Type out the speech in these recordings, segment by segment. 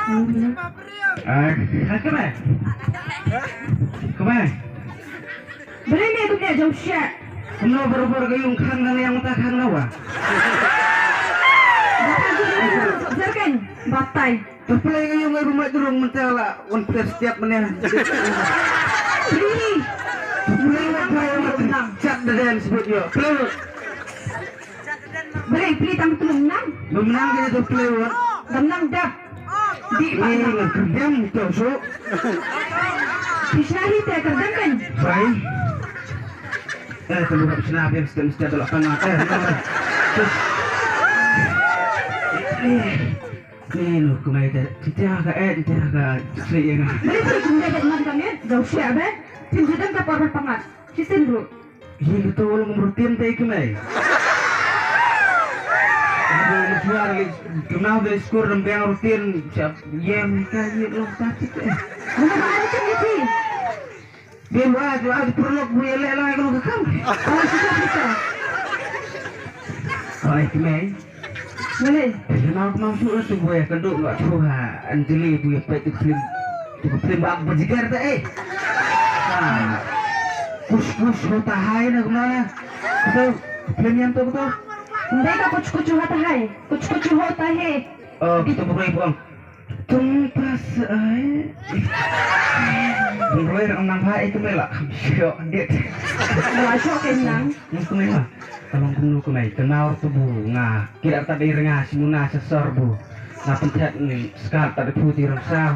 Kemana? Kemana? Berani aku dia jauh syak. Kamu baru-baru gayung khang dan yang tak khang lawa. Obserkan batai. Terpelai gayung ay rumah durung mentala on player setiap menit. Ini Mulai nak cak dan sebut yo. Play. beri pilih tang tulung nang. Memenang kita tu play wa. Gamnang dap. Di Ini mana? kerjam tu so. Pisnahi teh kerja kan? Baik. Tunggu kat senap yang mesti ada lapangan. Ni lu kumai kita agak sih yang. Beri pilih dapat mantan ya. Jauh syak be. Tinjudan ke porot pangat. Sisin bro. Ini betul rutin teh kumai. Suara kenal dari skor dan yang rutin siap yang kaji lo sakit. Mana mana macam ni? Dia buat perlu boleh lah kalau kakak. Oh susah susah. Baik kumai. Boleh. Kenal masuk tu gue keduk nggak suha anjeli gue pet film bak berjigar tak nah kus hotahai nak mana betul film yang tu betul Mereka kucu-kucu hatahai. Kucu-kucu hatahai. oh kita boleh buang tumpas boleh orang nampak itu melak syok dia Masuk kenang. itu melak tolong dulu kumai kenal tubuh ngah kira tadi rengah simuna sesor bu nah pencat ni sekarang tadi putih rangsau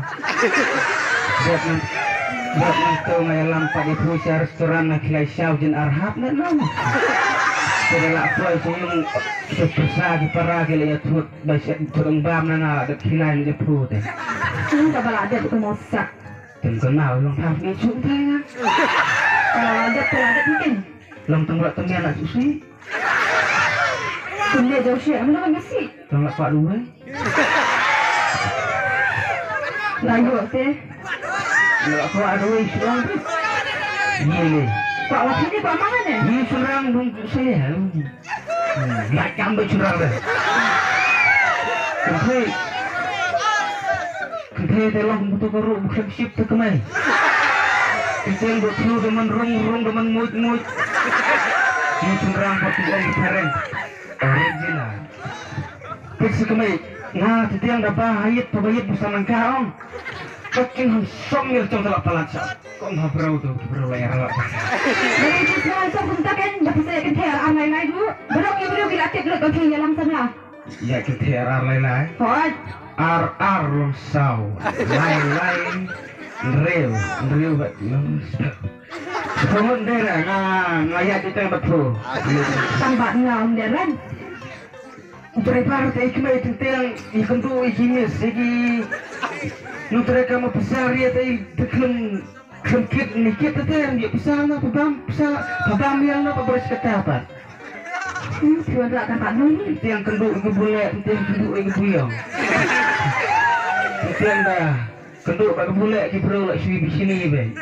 buat nanti ngaya lampak di pusat restoran nak kilai syau jen arhab nak nama tidak lah apa itu yang sebesar di paragi le tuh baca turun bam nana ada kilai di putih Ini tak balak ada betul mosak. dan kenal long haf ni cuci kan Kalau ada mungkin. long tengok tengah nak susi Kundi jauh syak. Mana mana sih? tengok pak dua Lagu teh. tengok pak dua suang ni Pak wakil ni pak mana ni? ni serang dong saya nak kambing serang dah Kita telah butuh keruk bukan sip tu kemai. Kita yang buat flu dengan rong dengan muit. Ini cenderang pati orang di pareng. Original. Pesi kemai. Nah, kita yang dapat hayat bersama kau. Pakin hansong yang cong telak palanca. Kau nggak berau tu berlayar lawak. Dari itu semua saya pun takkan dapat saya kentir amai dulu. Berang bila aktif lu kau kaya langsung lah. Ya kita arah lain. Hot. Ar saw. Lain. Real bat. Semua daerah ngayat itu yang betul. Tambah ngam deran. Daripada ikmah itu yang ikan tu ikinis segi nutra kamu besar ya tadi deklem kit nikit tu yang dia besar na pagam yang na pabaris katapat. Suara tak tak dulu. Itu yang kenduk ke boleh, itu yang kenduk ke buyang. Itu yang dah kenduk ke boleh ke bro lak sui di sini be.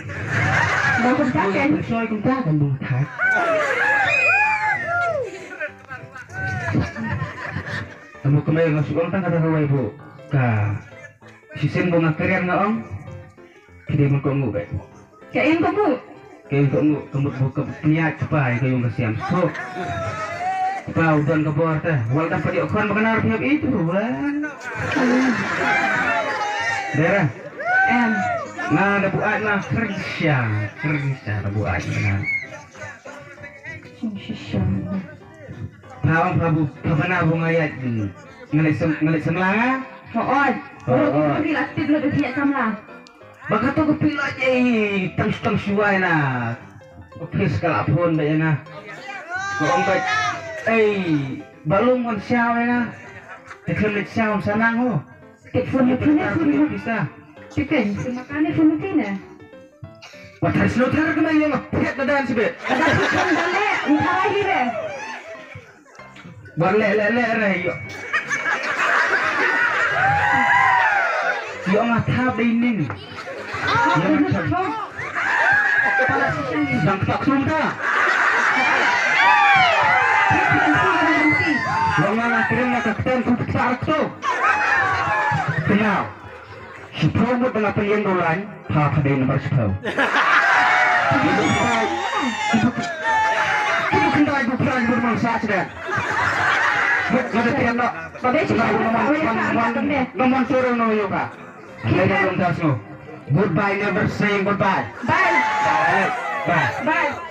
Dah pun takkan. Soi kun takkan bung tak. Kamu kembali masuk orang kata kau ibu. Ka sisin bunga kerian nggak om? Kita mau kamu be. Kain kamu. Kamu buka niat cepat kau yang kasihan. So. Bau dan kebor teh, wal dapat diokon mengenal pihak itu, bulan. Daerah. Nah ada buat nah kerja ada buat nah. Nah Prabu pernah bunga ya ngelit semlanga. Hoot. Oh, dilatih lu dia samlah. Baka to kepila je tang suai na. Oke sekala pun bayana. Ko ombak balung kon siaw na. Teknik siaw sanang ho. Teknik phun bisa. Chicken, semakannya phun na. Patay slotar ka na yung pet na dan sibet. Ada phun dale, utharahi re. Barle re yo. Yo ngathap dinin. Yo ngathap. Sang tak sumta. Langan akhirnya nak ketemu untuk saat tu. Kenal. Si promo dengan pilihan dolan, apa dia nomor 10. Ibu kena ibu perang bermangsa sudah. Ada tiap nak. Nomor suruh no yoga. Ada belum tahu. Goodbye, never saying goodbye. Bye. Bye. Bye. Bye.